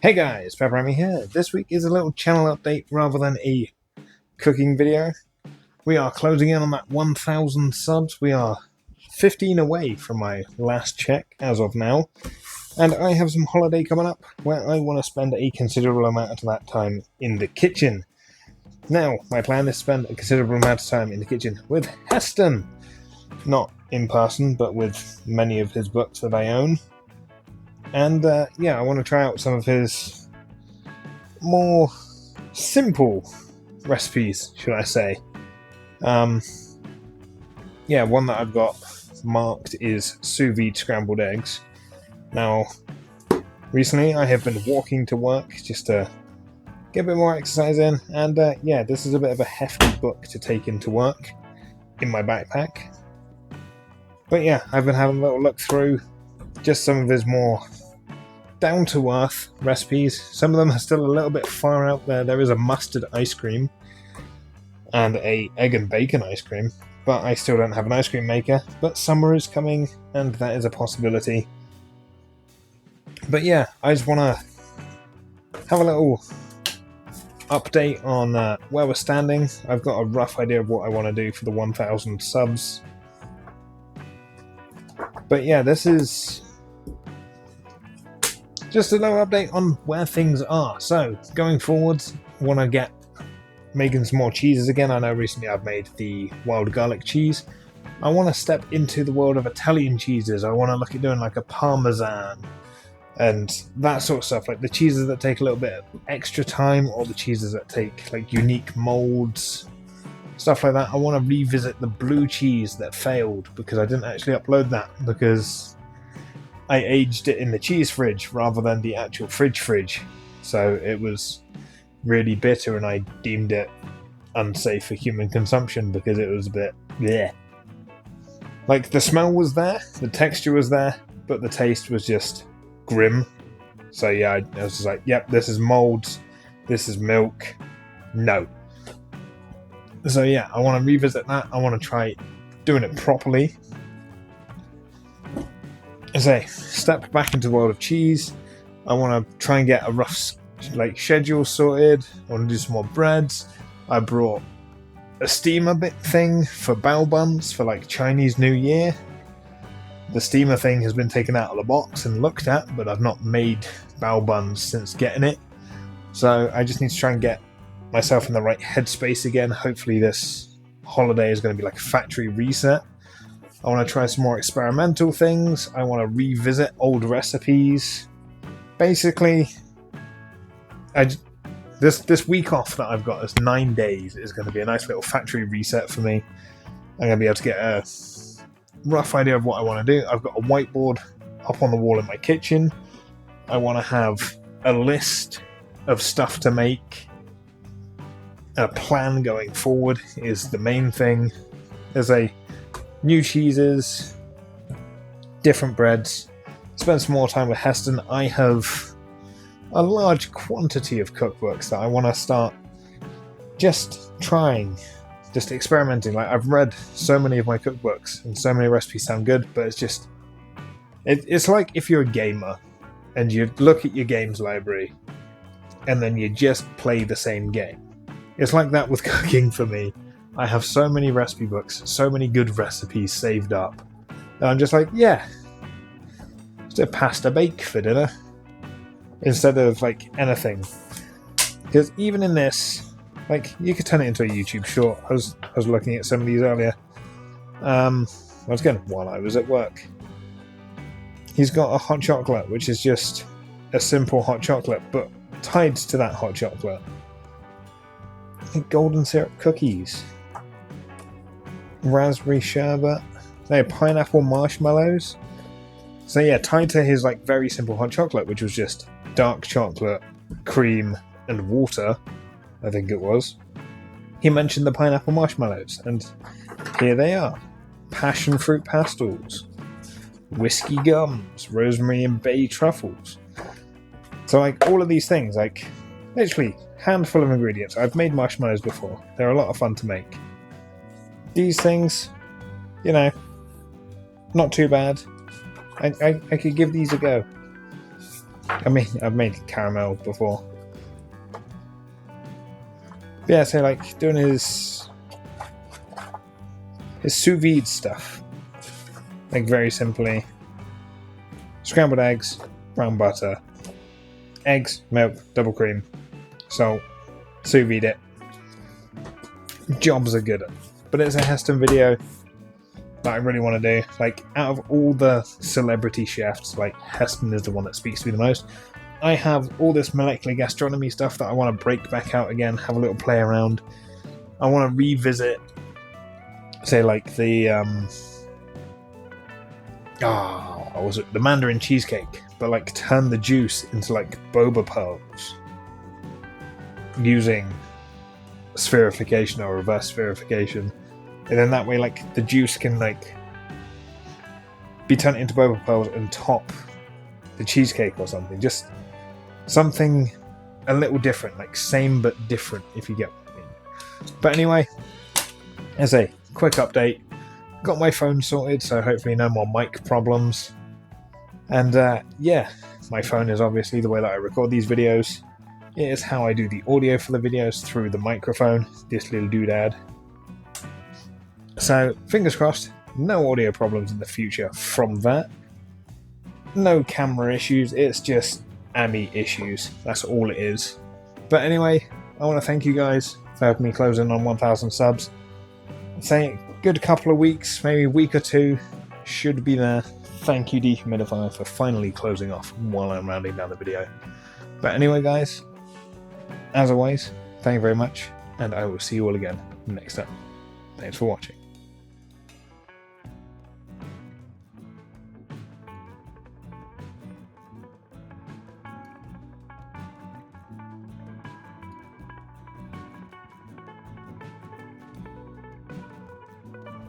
Hey guys, Ammy here. This week is a little channel update rather than a cooking video. We are closing in on that 1,000 subs. We are 15 away from my last check as of now. And I have some holiday coming up where I want to spend a considerable amount of that time in the kitchen. Now, my plan is to spend a considerable amount of time in the kitchen with Heston. Not in person, but with many of his books that I own. And yeah, I want to try out some of his more simple recipes, should I say. Yeah, one that I've got marked is sous vide scrambled eggs. Now, recently I have been walking to work just to get a bit more exercise in, and yeah, this is a bit of a hefty book to take into work in my backpack. But yeah, I've been having a little look through just some of his more down-to-earth recipes. Some of them are still a little bit far out there. There is a mustard ice cream and a egg and bacon ice cream, but I still don't have an ice cream maker. But summer is coming, and that is a possibility. But yeah, I just want to have a little update on where we're standing. I've got a rough idea of what I want to do for the 1,000 subs. But yeah, this is just a little update on where things are. So, going forwards, I want to get making some more cheeses again. I know recently I've made the wild garlic cheese. I want to step into the world of Italian cheeses. I want to look at doing like a Parmesan and that sort of stuff. Like the cheeses that take a little bit of extra time, or the cheeses that take like unique molds, stuff like that. I want to revisit the blue cheese that failed because I didn't actually upload that because I aged it in the cheese fridge rather than the actual fridge. So it was really bitter and I deemed it unsafe for human consumption because it was a bit bleh. Like the smell was there, the texture was there, but the taste was just grim. So yeah, I was just like, yep, this is molds, this is milk, no. So yeah, I want to revisit that. I want to try doing it properly. As I step back into the world of cheese, I want to try and get a rough schedule sorted. I want to do some more breads. I brought a steamer bit thing for bao buns for like Chinese New Year. The steamer thing has been taken out of the box and looked at, but I've not made bao buns since getting it. So I just need to try and get myself in the right headspace again. Hopefully this holiday is going to be like a factory reset. I want to try some more experimental things. I want to revisit old recipes. Basically, this week off that I've got, as 9 days, is going to be a nice little factory reset for me. I'm going to be able to get a rough idea of what I want to do. I've got a whiteboard up on the wall in my kitchen. I want to have a list of stuff to make. A plan going forward is the main thing. There's a new cheeses, different breads, spend some more time with Heston. I have a large quantity of cookbooks that I want to start just trying, just experimenting. Like I've read so many of my cookbooks and so many recipes sound good, but it's just, it's like if you're a gamer and you look at your games library and then you just play the same game. It's like that with cooking for me. I have so many recipe books, so many good recipes saved up. And I'm just like, yeah, just a pasta bake for dinner. Instead of like anything. Because even in this, like you could turn it into a YouTube short. I was looking at some of these earlier. Once again, while I was at work. He's got a hot chocolate, which is just a simple hot chocolate, but tied to that hot chocolate. Golden syrup cookies. Raspberry sherbet. No, pineapple marshmallows. So yeah, tied to his like very simple hot chocolate, which was just dark chocolate, cream, and water, I think it was. He mentioned the pineapple marshmallows, and here they are. Passion fruit pastels, whiskey gums, rosemary and bay truffles. So like all of these things, like literally handful of ingredients. I've made marshmallows before. They're a lot of fun to make. These things, you know, not too bad. I could give these a go. I mean, I've made caramel before. But yeah, so like doing his sous vide stuff. Like very simply, scrambled eggs, brown butter, eggs, milk, double cream, salt, sous vide it. Jobs are good. But it's a Heston video that I really want to do. Like, out of all the celebrity chefs, like, Heston is the one that speaks to me the most. I have all this molecular gastronomy stuff that I want to break back out again, have a little play around. I want to revisit, say, like, the, what was it? The Mandarin cheesecake, but, like, turn the juice into, like, boba pearls. Using spherification or reverse spherification. And then that way, like, the juice can, like, be turned into boba pearls and top the cheesecake or something. Just something a little different. Like, same but different, if you get what I mean. But anyway, as a quick update, got my phone sorted, so hopefully no more mic problems. And, yeah, my phone is obviously the way that I record these videos. It is how I do the audio for the videos, through the microphone, this little doodad. So, fingers crossed, no audio problems in the future from that. No camera issues, it's just Ammy issues. That's all it is. But anyway, I want to thank you guys for helping me close in on 1,000 subs. I'd say a good couple of weeks, maybe a week or two, should be there. Thank you, Dehumidifier, for finally closing off while I'm rounding down the video. But anyway, guys, as always, thank you very much, and I will see you all again next time. Thanks for watching.